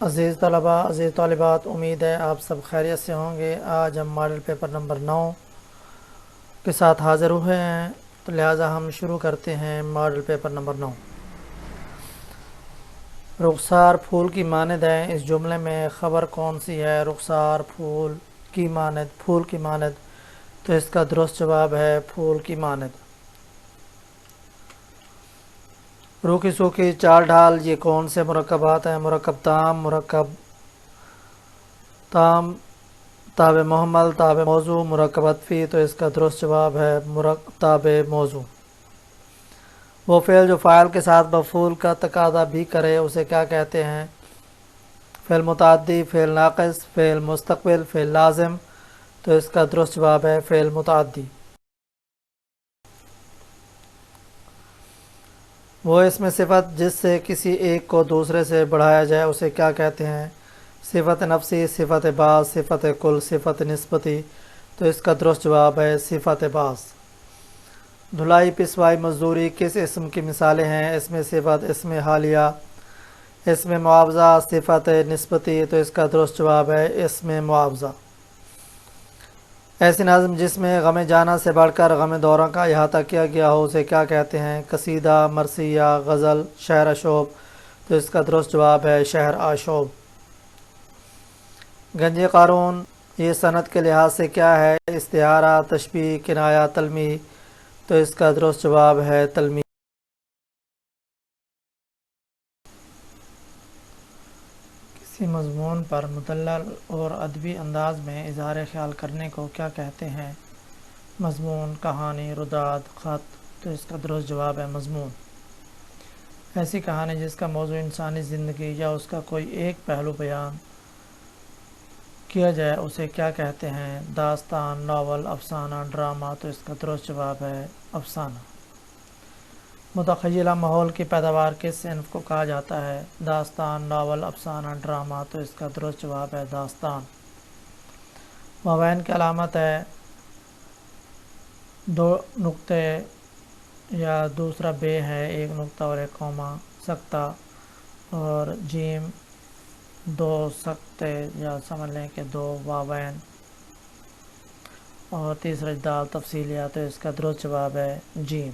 عزیز طلباء، عزیز طالبات، امید ہے آپ سب خیریت سے ہوں گے۔ آج ہم ماڈل پیپر نمبر 9 کے ساتھ حاضر ہوئے ہیں، تو لہٰذا ہم شروع کرتے ہیں ماڈل پیپر نمبر 9۔ رخسار پھول کی مانند ہے، اس جملے میں خبر کون سی ہے؟ رخسار پھول کی مانند، پھول کی مانند، تو اس کا درست جواب ہے پھول کی مانند۔ روکھی سوکھی چال ڈھال، یہ کون سے مرکبات ہیں؟ مرکب تام، مرکب تام، تابع محمل، تابع موضوع، مرکب عطفی، تو اس کا درست جواب ہے تابع موضوع۔ وہ فعل جو فاعل کے ساتھ مفعول کا تقاضا بھی کرے اسے کیا کہتے ہیں؟ فعل متعدی، فعل ناقص، فعل مستقبل، فعل لازم، تو اس کا درست جواب ہے فعل متعدی۔ وہ اسم صفت جس سے کسی ایک کو دوسرے سے بڑھایا جائے اسے کیا کہتے ہیں؟ صفت نفسی، صفت بعض، صفت کل، صفت نسبتی، تو اس کا درست جواب ہے صفت بعض۔ دھلائی، پسوائی، مزدوری کس اسم کی مثالیں ہیں؟ اسم صفت، اسم حالیہ، اسم معاوضہ، صفت نسبتی، تو اس کا درست جواب ہے اسم معاوضہ۔ ایسی نظم جس میں غم جانا سے بڑھ کر غم دورہ کا احاطہ کیا گیا ہو اسے کیا کہتے ہیں؟ قصیدہ، مرثیہ، غزل، شعر آشوب، تو اس کا درست جواب ہے شعر آشوب۔ گنج قارون یہ صنعت کے لحاظ سے کیا ہے؟ استعارہ، تشبیہ، کنایہ، تلمیح، تو اس کا درست جواب ہے تلمیح۔ کسی مضمون پر مدلل اور ادبی انداز میں اظہار خیال کرنے کو کیا کہتے ہیں؟ مضمون، کہانی، روداد، خط، تو اس کا درست جواب ہے مضمون۔ ایسی کہانی جس کا موضوع انسانی زندگی یا اس کا کوئی ایک پہلو بیان کیا جائے اسے کیا کہتے ہیں؟ داستان، ناول، افسانہ، ڈرامہ، تو اس کا درست جواب ہے افسانہ۔ متخیلہ ماحول کی پیداوار کس صنف کو کہا جاتا ہے؟ داستان، ناول، افسانہ، ڈرامہ، تو اس کا درست جواب ہے داستان۔ مابین کی علامت ہے دو نقطے یا دوسرا بے ہے، ایک نقطہ اور ایک کوما، سکتہ، اور جیم دو سکتے یا سمجھ لیں کہ دو واوین، اور تیسرا دال تفصیلیہ، تو اس کا درست جواب ہے جیم۔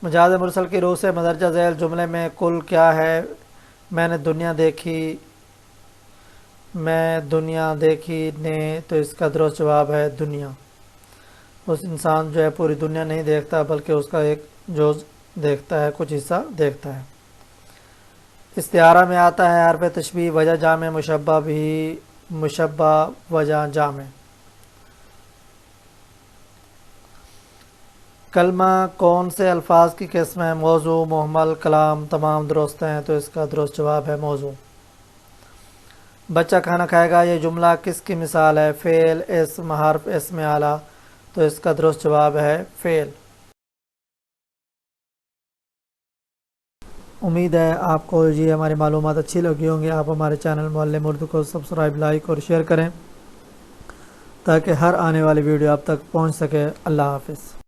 مجاز مرسل کی روح سے مندرجہ ذیل جملے میں کل کیا ہے؟ میں نے دنیا دیکھی، میں دنیا دیکھی نے، تو اس کا درست جواب ہے دنیا۔ اس انسان جو ہے پوری دنیا نہیں دیکھتا بلکہ اس کا ایک جز دیکھتا ہے، کچھ حصہ دیکھتا ہے۔ استعارہ میں آتا ہے حرف تشبیہ، وجہ جامع، مشبہ بھی، مشبہ، وجہ جامع۔ کلمہ کون سے الفاظ کی قسم ہے؟ موضوع، محمل، کلام، تمام درست ہیں، تو اس کا درست جواب ہے موضوع۔ بچہ کھانا کھائے گا یہ جملہ کس کی مثال ہے؟ فعل، اسم، حرف، اسم اعلیٰ، تو اس کا درست جواب ہے فعل۔ امید ہے آپ کو یہ ہماری معلومات اچھی لگی ہوں گی۔ آپ ہمارے چینل معلم اردو کو سبسکرائب، لائک اور شیئر کریں تاکہ ہر آنے والی ویڈیو آپ تک پہنچ سکے۔ اللہ حافظ۔